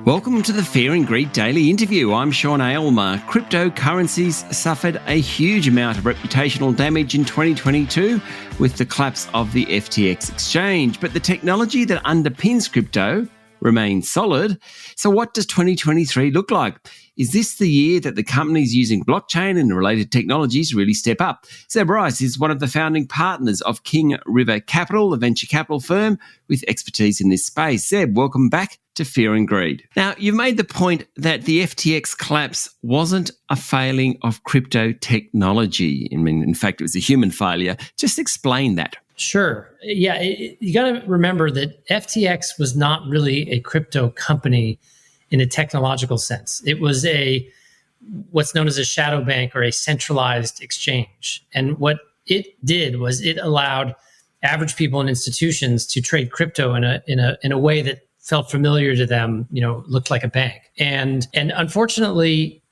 Welcome to the Fear and Greed Daily Interview. I'm Sean Aylmer. Cryptocurrencies suffered a huge amount of reputational damage in 2022 with the collapse of the FTX exchange, but the technology that underpins crypto remains solid. So what does 2023 look like? Is this the year that the companies using blockchain and related technologies really step up? Zeb Rice is one of the founding partners of King River Capital, a venture capital firm with expertise in this space. Zeb, welcome back to Fear and Greed. Now, you've made the point that the FTX collapse wasn't a failing of crypto technology. I mean, in fact, it was a human failure. Just explain that. Sure. Yeah, you got to remember that FTX was not really a crypto company in a technological sense. It was what's known as a shadow bank or a centralized exchange. And what it did was it allowed average people and institutions to trade crypto in a way that felt familiar to them, looked like a bank. And unfortunately,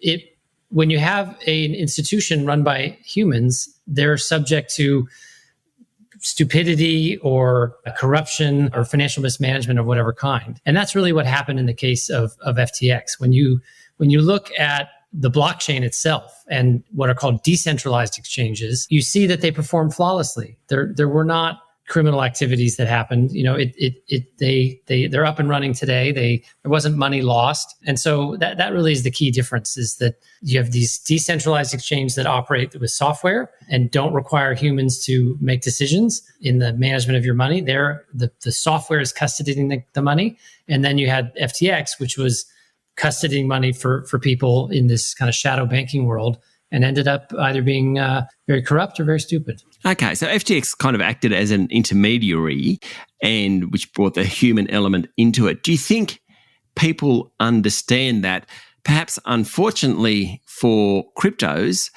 when you have an institution run by humans, they're subject to stupidity or corruption or financial mismanagement of whatever kind. And that's really what happened in the case of FTX. When you look at the blockchain itself and what are called decentralized exchanges, you see that they perform flawlessly. There were not criminal activities that happened. They're up and running today. There wasn't money lost. And so that really is the key difference, is that you have these decentralized exchanges that operate with software and don't require humans to make decisions in the management of your money. The software is custodying the money. And then you had FTX, which was custodying money for people in this kind of shadow banking world, and ended up either being very corrupt or very stupid. Okay, so FTX kind of acted as an intermediary, and which brought the human element into it. Do you think people understand that? Perhaps, unfortunately for cryptos,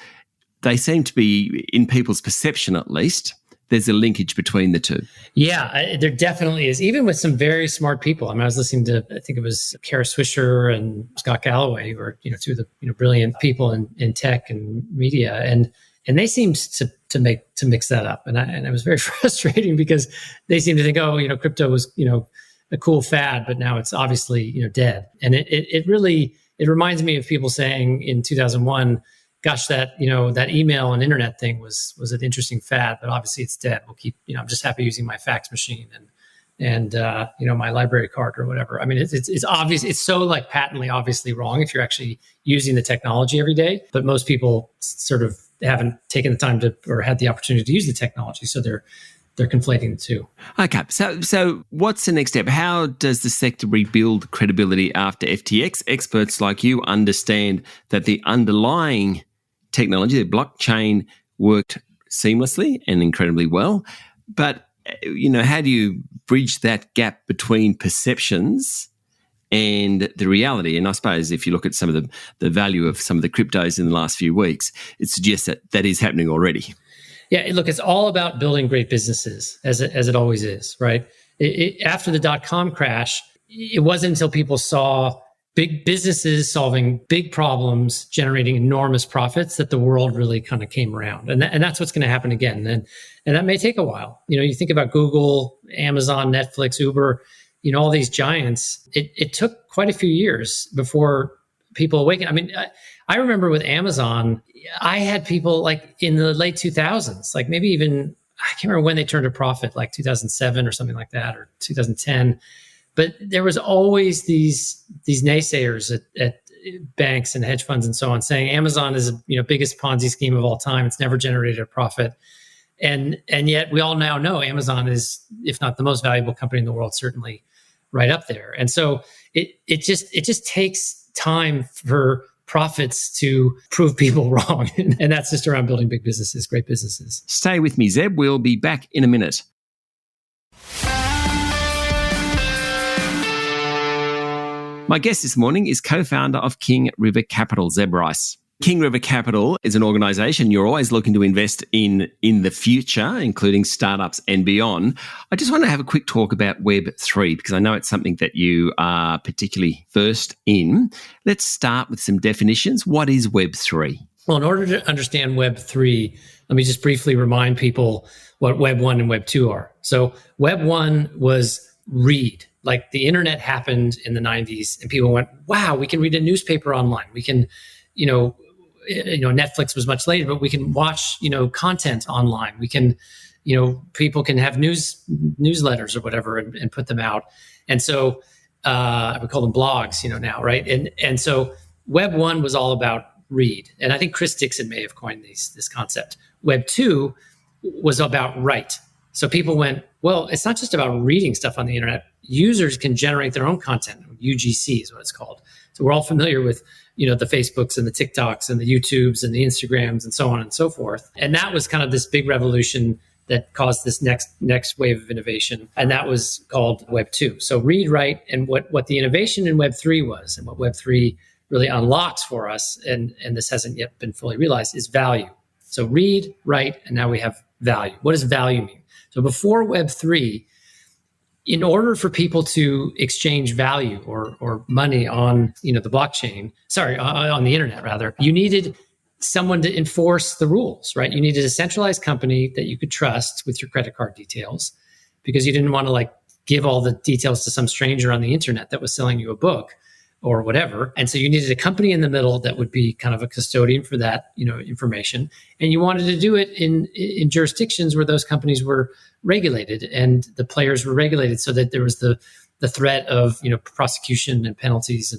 they seem to be, in people's perception at least, there's a linkage between the two. Yeah, there definitely is, even with some very smart people. I mean, I was listening to, I think it was Kara Swisher and Scott Galloway, who are two of the brilliant people in tech and media, and they seemed to mix that up, and it was very frustrating because they seemed to think, crypto was a cool fad, but now it's obviously dead. And it really reminds me of people saying in 2001. Gosh, that email and internet thing was an interesting fad, but obviously it's dead. We'll keep, I'm just happy using my fax machine and my library card or whatever. I mean, it's obvious. It's so like patently obviously wrong if you're actually using the technology every day, but most people sort of haven't taken the time to or had the opportunity to use the technology, so they're conflating the two. Okay, so what's the next step? How does the sector rebuild credibility after FTX? Experts like you understand that the underlying technology, the blockchain, worked seamlessly and incredibly well. But, how do you bridge that gap between perceptions and the reality? And I suppose if you look at some of the value of some of the cryptos in the last few weeks, it suggests that is happening already. Yeah, look, it's all about building great businesses, as it always is, right? After the dot-com crash, it wasn't until people saw big businesses solving big problems, generating enormous profits, that the world really kind of came around. And that's what's going to happen again. And that may take a while. You think about Google, Amazon, Netflix, Uber, all these giants. It took quite a few years before people awakened. I mean, I remember with Amazon, I had people like in the late 2000s, like maybe even, I can't remember when they turned a profit, like 2007 or something like that, or 2010. But there was always these naysayers at banks and hedge funds and so on, saying Amazon is biggest Ponzi scheme of all time. It's never generated a profit, and yet we all now know Amazon is, if not the most valuable company in the world, certainly right up there. And so it just takes time for profits to prove people wrong, and that's just around building big businesses, great businesses. Stay with me, Zeb. We'll be back in a minute. My guest this morning is co-founder of King River Capital, Zeb Rice. King River Capital is an organisation you're always looking to invest in the future, including startups and beyond. I just want to have a quick talk about Web3 because I know it's something that you are particularly versed in. Let's start with some definitions. What is Web3? Well, in order to understand Web3, let me just briefly remind people what Web 1 and Web 2 are. So Web 1 was read. Like the internet happened in the 90s and people went, wow, we can read a newspaper online. We can, Netflix was much later, but we can watch, content online. We can, people can have newsletters or whatever and put them out. And so we call them blogs, now, right? And so Web 1 was all about read. And I think Chris Dixon may have coined this concept. Web 2 was about write. So people went, well, it's not just about reading stuff on the internet. Users can generate their own content. UGC is what it's called. So we're all familiar with, the Facebooks and the TikToks and the YouTubes and the Instagrams and so on and so forth. And that was kind of this big revolution that caused this next wave of innovation. And that was called Web 2. So read, write, and what the innovation in Web 3 was, and what Web 3 really unlocks for us, and this hasn't yet been fully realized, is value. So read, write, and now we have value. What does value mean? So before Web 3, in order for people to exchange value or money on the blockchain, on the internet rather, you needed someone to enforce the rules, right? You needed a centralized company that you could trust with your credit card details, because you didn't want to give all the details to some stranger on the internet that was selling you a book or whatever. And so you needed a company in the middle that would be kind of a custodian for that, information. And you wanted to do it in jurisdictions where those companies were regulated and the players were regulated, so that there was the threat of, prosecution and penalties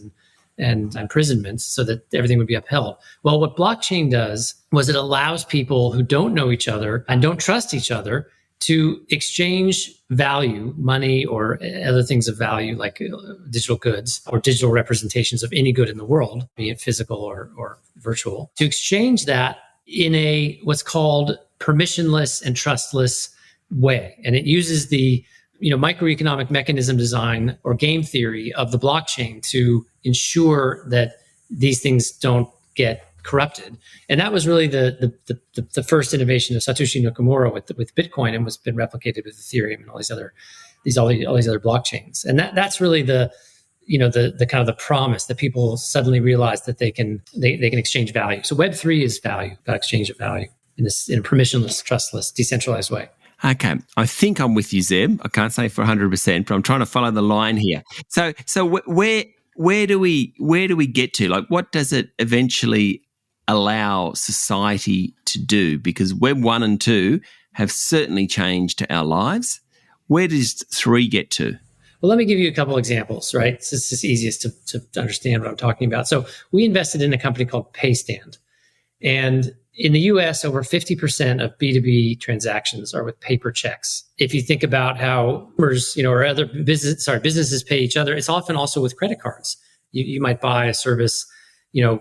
and imprisonment, so that everything would be upheld. Well, what blockchain does was it allows people who don't know each other and don't trust each other to exchange value, money, or other things of value, like digital goods or digital representations of any good in the world, be it physical or virtual, to exchange that in a what's called permissionless and trustless way. And it uses the microeconomic mechanism design or game theory of the blockchain to ensure that these things don't get corrupted. And that was really the first innovation of Satoshi Nakamoto with Bitcoin, and was been replicated with Ethereum and all these other blockchains. And that's really the kind of the promise that people suddenly realize that they can exchange value. So Web3 is value, about exchange of value in a permissionless, trustless, decentralized way. Okay, I think I'm with you, Zeb. I can't say for 100%, but I'm trying to follow the line here. So where do we get to? Like, what does it eventually allow society to do? Because Web 1 and 2 have certainly changed our lives. Where does 3 get to? Well, let me give you a couple examples, right? It's just easiest to understand what I'm talking about. So we invested in a company called Paystand. And in the US, over 50% of B2B transactions are with paper checks. If you think about how commerce, or other businesses pay each other, it's often also with credit cards. You might buy a service,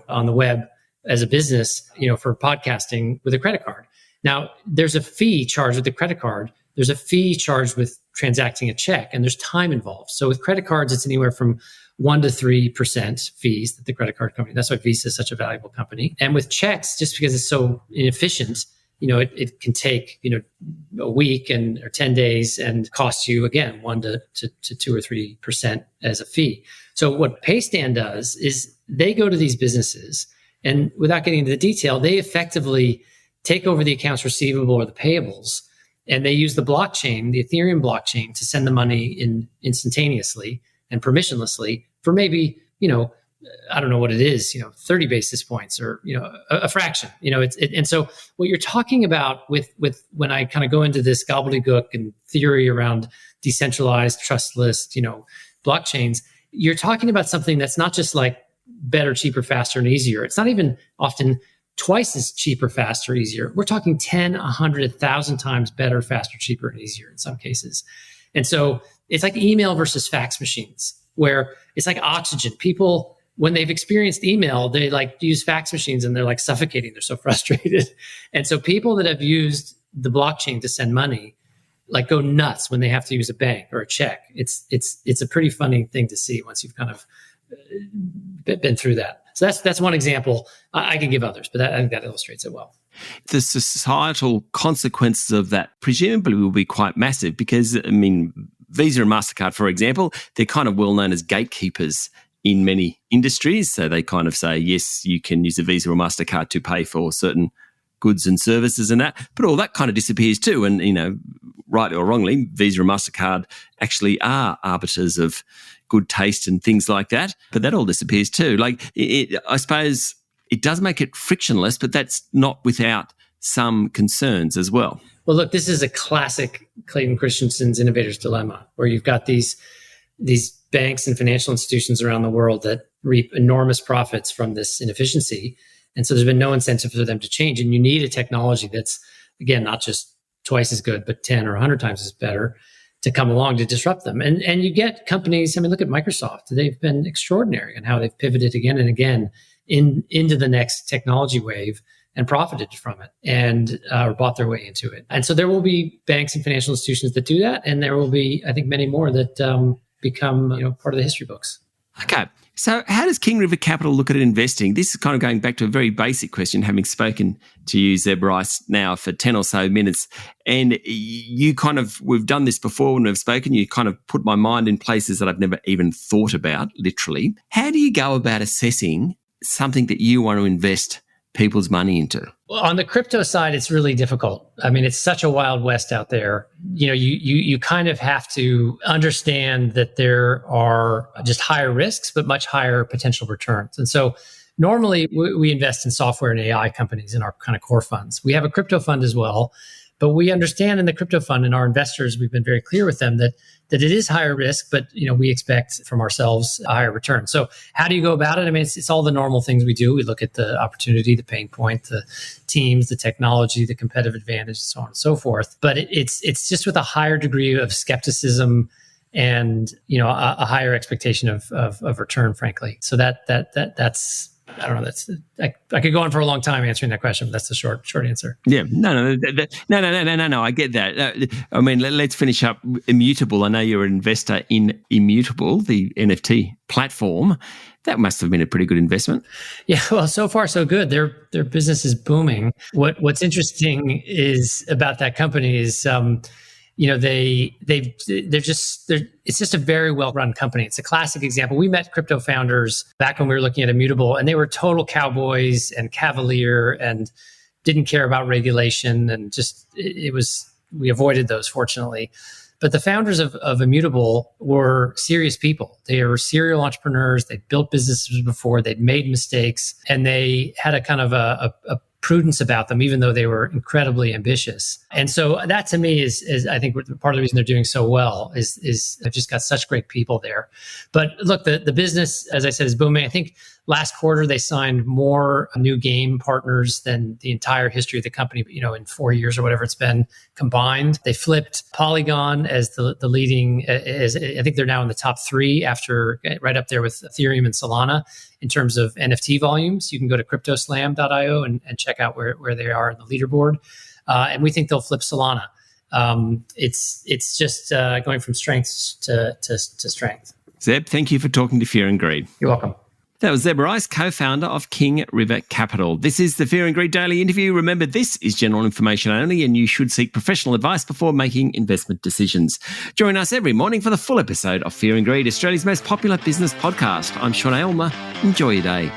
on the web as a business, for podcasting with a credit card. Now, there's a fee charged with the credit card. There's a fee charged with transacting a check, and there's time involved. So with credit cards, it's anywhere from 1% to 3% fees that the credit card company. That's why Visa is such a valuable company. And with checks, just because it's so inefficient, it can take, a week or 10 days and cost you, again, 1% to 2 or 3% as a fee. So what Paystand does is they go to these businesses, and without getting into the detail, they effectively take over the accounts receivable or the payables, and they use the blockchain, the Ethereum blockchain, to send the money in instantaneously and permissionlessly for maybe, I don't know what it is, 30 basis points or, a fraction, and so what you're talking about with when I kind of go into this gobbledygook and theory around decentralized, trustless, blockchains, you're talking about something that's not just like better, cheaper, faster, and easier. It's not even often twice as cheaper, faster, easier. We're talking 10, 100, 1,000 times better, faster, cheaper, and easier in some cases. And so it's like email versus fax machines, where it's like oxygen. People, when they've experienced email, they use fax machines and they're suffocating. They're so frustrated. And so people that have used the blockchain to send money go nuts when they have to use a bank or a check. It's a pretty funny thing to see once you've kind of been through that. So that's one example. I can give others, but I think that illustrates it well. The societal consequences of that presumably will be quite massive, because, Visa and MasterCard, for example, they're kind of well known as gatekeepers in many industries. So they kind of say, yes, you can use a Visa or MasterCard to pay for certain goods and services and that. But all that kind of disappears too. And, rightly or wrongly, Visa and MasterCard actually are arbiters of good taste and things like that. But that all disappears too. I suppose it does make it frictionless, but that's not without some concerns as well. Well, look, this is a classic Clayton Christensen's innovator's dilemma, where you've got these banks and financial institutions around the world that reap enormous profits from this inefficiency. And so there's been no incentive for them to change. And you need a technology that's, again, not just twice as good, but 10 or 100 times as better to come along to disrupt them. And you get companies, look at Microsoft. They've been extraordinary in how they've pivoted again and again into the next technology wave and profited from it and bought their way into it. And so there will be banks and financial institutions that do that. And there will be, I think, many more that become part of the history books. Okay. So how does King River Capital look at investing? This is kind of going back to a very basic question, having spoken to you, Zeb Rice, now for 10 or so minutes. And we've done this before when we've spoken, you kind of put my mind in places that I've never even thought about, literally. How do you go about assessing something that you want to invest people's money into? Well, on the crypto side, it's really difficult. It's such a wild west out there. You kind of have to understand that there are just higher risks, but much higher potential returns. And so normally we invest in software and AI companies in our kind of core funds. We have a crypto fund as well, but we understand in the crypto fund and our investors, we've been very clear with them that it is higher risk, but we expect from ourselves a higher return. So how do you go about it? It's all the normal things we do. We look at the opportunity, the pain point, the teams, the technology, the competitive advantage, so on and so forth. But it's just with a higher degree of skepticism and a higher expectation of return, frankly. So that's I don't know. I could go on for a long time answering that question, but that's the short answer. Yeah, no. I get that. Let's finish up Immutable. I know you're an investor in Immutable, the NFT platform. That must have been a pretty good investment. Yeah, well, so far so good. Their business is booming. What's interesting is about that company is it's just a very well-run company. It's a classic example. We met crypto founders back when we were looking at Immutable, and they were total cowboys and cavalier and didn't care about regulation. And we avoided those, fortunately. But the founders of Immutable were serious people. They were serial entrepreneurs. They built businesses before. They'd made mistakes, and they had a kind of a prudence about them, even though they were incredibly ambitious. And so that to me is I think part of the reason they're doing so well is they've just got such great people there. But look, the business, as I said, is booming. I think last quarter they signed more new game partners than the entire history of the company, in 4 years or whatever it's been combined. They flipped Polygon as the leading, I think they're now in the top 3 after right up there with Ethereum and Solana in terms of NFT volumes. You can go to cryptoslam.io and check out where they are in the leaderboard. And we think they'll flip Solana. It's just going from strength to strength. Zeb, thank you for talking to Fear and Greed. You're welcome. That was Zeb Rice, co-founder of King River Capital. This is the Fear and Greed Daily Interview. Remember, this is general information only, and you should seek professional advice before making investment decisions. Join us every morning for the full episode of Fear and Greed, Australia's most popular business podcast. I'm Sean Aylmer. Enjoy your day.